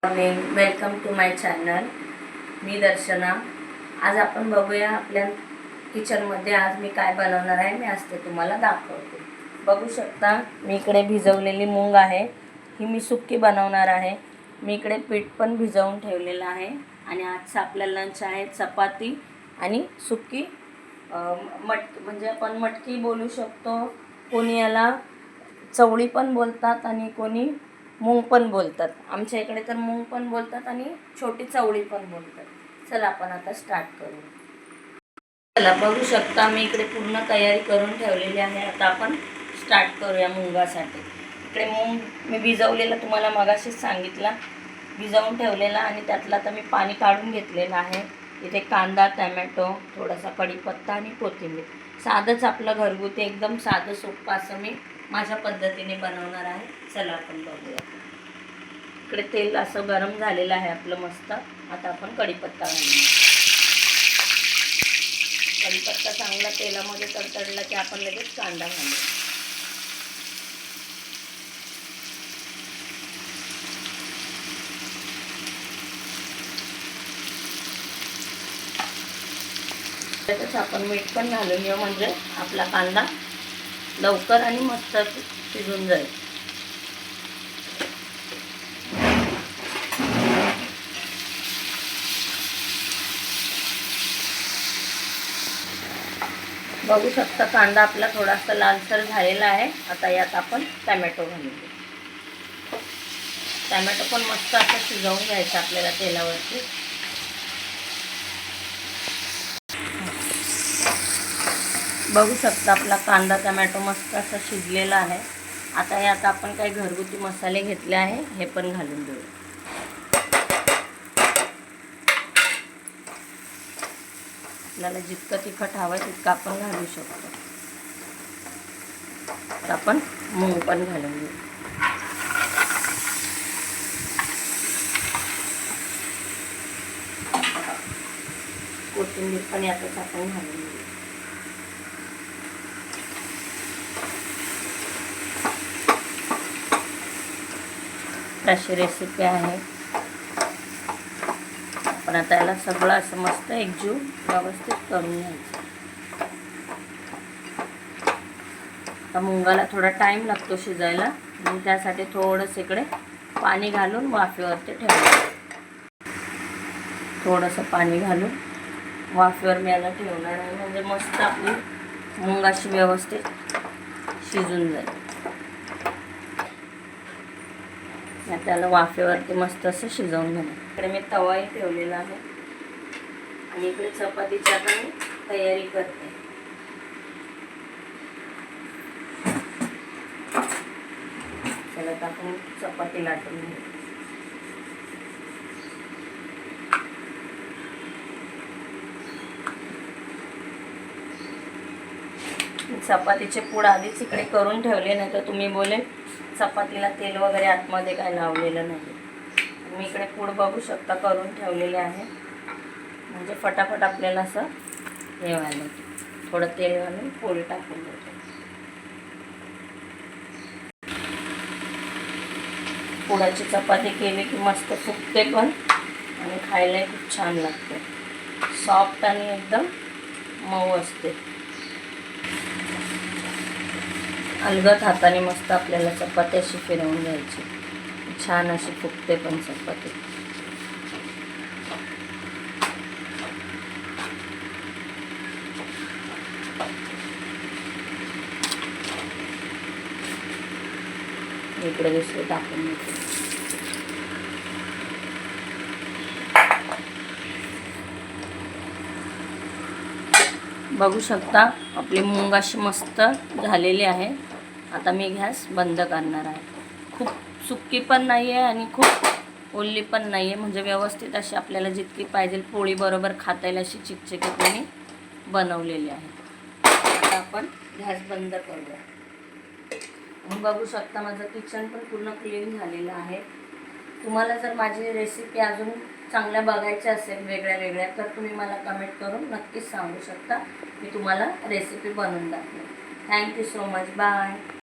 Morning, welcome to my channel. मी दर्शना. आज आपण बघूया आपल्या किचनमध्ये आज मी काय बनवणार आहे. मी आज ते तुम्हाला दाखवते. बघू शकता मी इकडे भिजवलेली मूग आहे. ही मी सुक्की बनवणार आहे. मी इकडे पीठ पण भिजवून ठेवलेलं आहे. आणि आजचा आपला लंच आहे चपाती आणि सुक्की म्हणजे आपण मटकी बोलू शकतो. कोणी याला चवळी पण बोलतात आणि कोणी मूग पण बोलतात. आमच्या इकडे तर मूग पण बोलतात आणि छोटी चवळी पण बोलतात. चला आपण आता स्टार्ट करू. चला बघू शकता मी इकडे पूर्ण तयारी करून ठेवलेली आहे. आता आपण स्टार्ट करूया मुगासाठी. इकडे मूग मी भिजवलेला तुम्हाला मगाशीच सांगितला, भिजवून ठेवलेला आणि त्यातलं आता मी पाणी काढून घेतलेलं आहे. इथे कांदा, टमॅटो, थोडासा कढीपत्ता आणि कोथिंबीर. साधंच आपलं घरगुती एकदम साधं सोपं असं मी माझ्या पद्धतीने बनवणार आहे. चला आपण बघूया. इकडे तेल असं गरम झालेलं आहे आपलं मस्त. आता आपण कढीपत्ता घालू. कढीपत्ता चांगला तेलामध्ये तडतडला की आपण लगेच कांदा घालू. त्यातच आपण मीठ पण घालून घेऊ म्हणजे आपला कांदा लवकर आणि मस्त शिजून जाईल. बघू शकता कांदा आपला थोडासा लालसर झालेला आहे. आता यात आपण टमॅटो घालून घेऊ. टमॅटो पण मस्त असं शिजवून घ्यायचं आपल्याला तेलावरती. बघू शकता आपला कांदा टमॅटो मस्त असा शिजलेला आहे. आता यात आपण काही घरगुती मसाले घेतले आहे हे पण घालून देऊ. आपल्याला जितकं तिखट हवं तितकं आपण घालू शकतो. तर आपण मूग पण घालून घेऊ. कोथिंबीर पण यातच आपण घालून घेऊ. अशी रेसिपी आहे. पण आता याला सगळं असं मस्त एकजीव व्यवस्थित करून घ्यायचं. आता मुगाला थोडा टाईम लागतो शिजायला आणि त्यासाठी थोडंसं इकडे पाणी घालून वाफेवरती ठेवायचं. थोडंसं पाणी घालून वाफेवर मी याला ठेवणार आहे म्हणजे मस्त आपली मूग अशी व्यवस्थित शिजून जाईल. त्याला वाफेवरती मस्त असं शिजवून घेणार. इकडे मी तवाही ठेवलेला आहे आणि इकडे चपातीची आता मी तयारी करते. चला आता आपण चपाती लाटून घेऊ. चपातीचे पूड आधीच इकडे करून ठेवले, नाही तर तुम्ही बोलेल चपातीला तेल वगैरे आतमध्ये काय लावलेलं नाही. मी इकडे पूड बघू शकता करून ठेवलेले आहे म्हणजे फटाफट आपल्याला असं हे व्हायला. थोडं तेल घालून पोळी टाकून देतो. पुडाची चपाती केली की मस्त फुगते पण आणि खायलाही खूप छान लागते. सॉफ्ट आणि एकदम मऊ असते. अलगद हाताने मस्त आपल्याला चपाती अशी फिरवून घ्यायची. छान अशी फुगते पण चपाती. इकडे दुसरे टाकून घेते. बघू शकता आपली मूग अशी मस्त झालेली आहे. आता मी गॅस बंद करणार आहे. खूप सुक्की पण नाही आहे आणि खूप ओली पण नाही आहे म्हणजे व्यवस्थित अशी आपल्याला जितकी पाहिजे पोळी बरोबर खाता येईल अशी चिकचिकीत मी बनवलेली आहे. आता आपण गॅस बंद करूया. बघू शकता माझं किचन पण पूर्ण क्लीन झालेलं आहे. तुम्हाला जर माझी रेसिपी अजून चांगल्या बघायच्या असेल वेगळ्या वेगळ्या तर तुम्ही मला कमेंट करून नक्कीच सांगू शकता. मी तुम्हाला रेसिपी बनवून दाखवेन. Thank you so much. बाय.